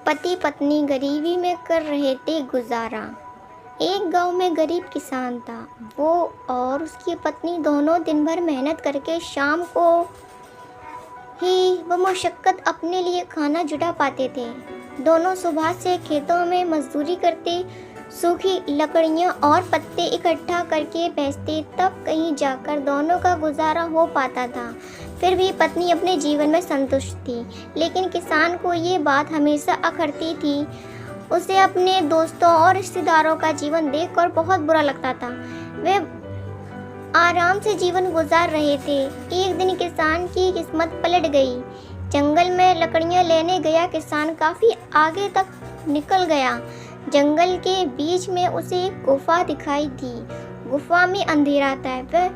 पति पत्नी गरीबी में कर रहे थे गुजारा। एक गांव में गरीब किसान था। वो और उसकी पत्नी दोनों दिन भर मेहनत करके शाम को ही वो मुशक्क़त अपने लिए खाना जुटा पाते थे। दोनों सुबह से खेतों में मजदूरी करते, सूखी लकड़ियाँ और पत्ते इकट्ठा करके बेचते, तब कहीं जाकर दोनों का गुजारा हो पाता था। फिर भी पत्नी अपने जीवन में संतुष्ट थी, लेकिन किसान को ये बात हमेशा अखरती थी। उसे अपने दोस्तों और रिश्तेदारों का जीवन देखकर बहुत बुरा लगता था। वे आराम से जीवन गुजार रहे थे। एक दिन किसान की किस्मत पलट गई। जंगल में लकड़ियाँ लेने गया किसान काफ़ी आगे तक निकल गया। जंगल के बीच में उसे एक गुफा दिखाई दी। गुफा में अंधेरा था।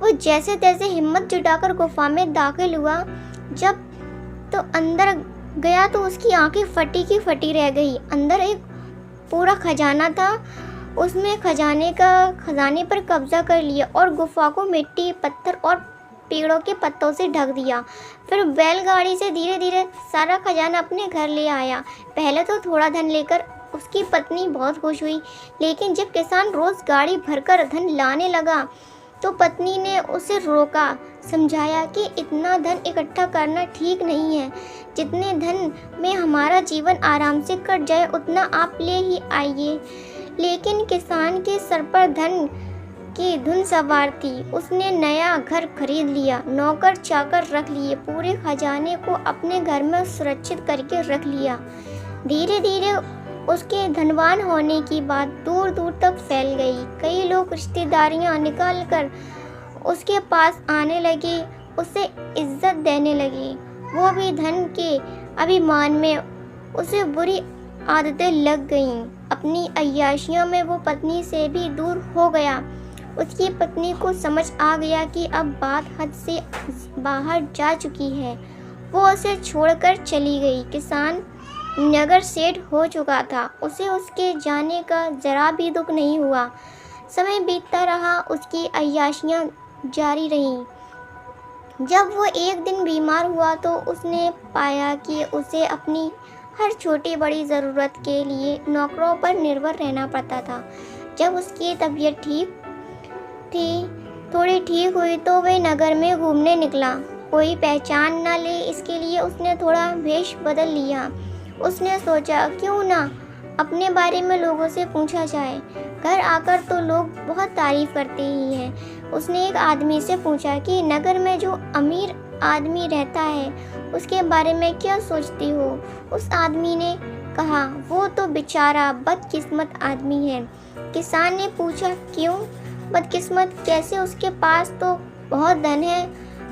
वो जैसे तैसे हिम्मत जुटाकर गुफा में दाखिल हुआ। जब तो अंदर गया तो उसकी आंखें फटी की फटी रह गई। अंदर एक पूरा खजाना था। उसने खजाने पर कब्जा कर लिया और गुफा को मिट्टी, पत्थर और पेड़ों के पत्तों से ढक दिया। फिर बैलगाड़ी से धीरे धीरे सारा खजाना अपने घर ले आया। पहले तो थोड़ा धन लेकर उसकी पत्नी बहुत खुश हुई, लेकिन जब किसान रोज़ गाड़ी भरकर धन लाने लगा तो पत्नी ने उसे रोका, समझाया कि इतना धन इकट्ठा करना ठीक नहीं है। जितने धन में हमारा जीवन आराम से कट जाए उतना आप ले ही आइए। लेकिन किसान के सर पर धन की धुन सवार थी। उसने नया घर खरीद लिया, नौकर चाकर रख लिए, पूरे खजाने को अपने घर में सुरक्षित करके रख लिया। धीरे धीरे उसके धनवान होने की बात दूर दूर तक फैल गई। कई लोग रिश्तेदारियां निकाल कर उसके पास आने लगे, उसे इज्जत देने लगे। वो भी धन के अभिमान में उसे बुरी आदतें लग गईं। अपनी अय्याशियों में वो पत्नी से भी दूर हो गया। उसकी पत्नी को समझ आ गया कि अब बात हद से बाहर जा चुकी है। वो उसे छोड़कर चली गई। किसान नगर सेठ हो चुका था। उसे उसके जाने का जरा भी दुख नहीं हुआ। समय बीतता रहा, उसकी अय्याशियाँ जारी रहीं। जब वो एक दिन बीमार हुआ तो उसने पाया कि उसे अपनी हर छोटी बड़ी ज़रूरत के लिए नौकरों पर निर्भर रहना पड़ता था। जब उसकी तबीयत थोड़ी ठीक हुई तो वह नगर में घूमने निकला। कोई पहचान न ले इसके लिए उसने थोड़ा वेश बदल लिया। उसने सोचा क्यों ना अपने बारे में लोगों से पूछा जाए। घर आकर तो लोग बहुत तारीफ करते ही हैं। उसने एक आदमी से पूछा कि नगर में जो अमीर आदमी रहता है उसके बारे में क्या सोचती हो। उस आदमी ने कहा, वो तो बेचारा बदकिस्मत आदमी है। किसान ने पूछा, क्यों बदकिस्मत कैसे? उसके पास तो बहुत धन है,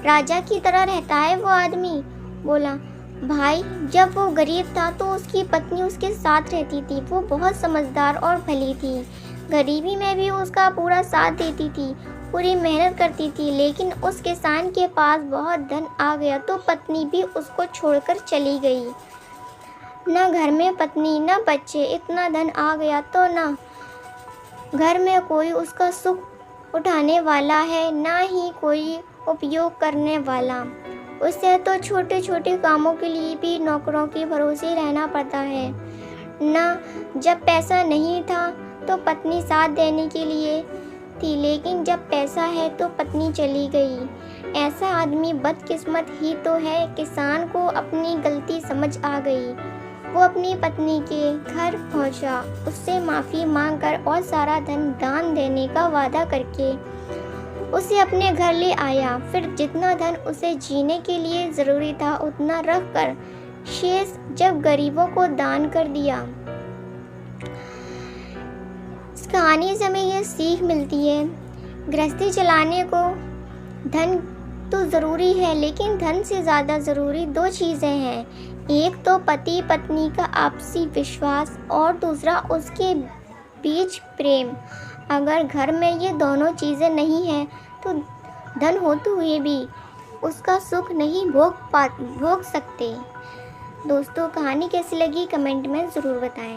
राजा की तरह रहता है वो आदमी। बोला, भाई जब वो गरीब था तो उसकी पत्नी उसके साथ रहती थी। वो बहुत समझदार और भली थी। गरीबी में भी उसका पूरा साथ देती थी, पूरी मेहनत करती थी। लेकिन उस किसान के पास बहुत धन आ गया तो पत्नी भी उसको छोड़कर चली गई। न घर में पत्नी न बच्चे, इतना धन आ गया तो न घर में कोई उसका सुख उठाने वाला है, ना ही कोई उपयोग करने वाला। उसे तो छोटे छोटे कामों के लिए भी नौकरों के भरोसे रहना पड़ता है। न जब पैसा नहीं था तो पत्नी साथ देने के लिए थी, लेकिन जब पैसा है तो पत्नी चली गई। ऐसा आदमी बदकिस्मत ही तो है। किसान को अपनी गलती समझ आ गई। वो अपनी पत्नी के घर पहुंचा, उससे माफ़ी मांगकर और सारा धन दान देने का वादा करके उसे अपने घर ले आया। फिर जितना धन उसे जीने के लिए ज़रूरी था उतना रख कर शेष जब गरीबों को दान कर दिया। इस कहानी से हमें यह सीख मिलती है, गृहस्थी चलाने को धन तो ज़रूरी है, लेकिन धन से ज़्यादा ज़रूरी दो चीज़ें हैं। एक तो पति पत्नी का आपसी विश्वास और दूसरा उसके बीच प्रेम। अगर घर में ये दोनों चीज़ें नहीं हैं तो धन होते हुए भी उसका सुख नहीं भोग सकते। दोस्तों, कहानी कैसी लगी कमेंट में ज़रूर बताएं।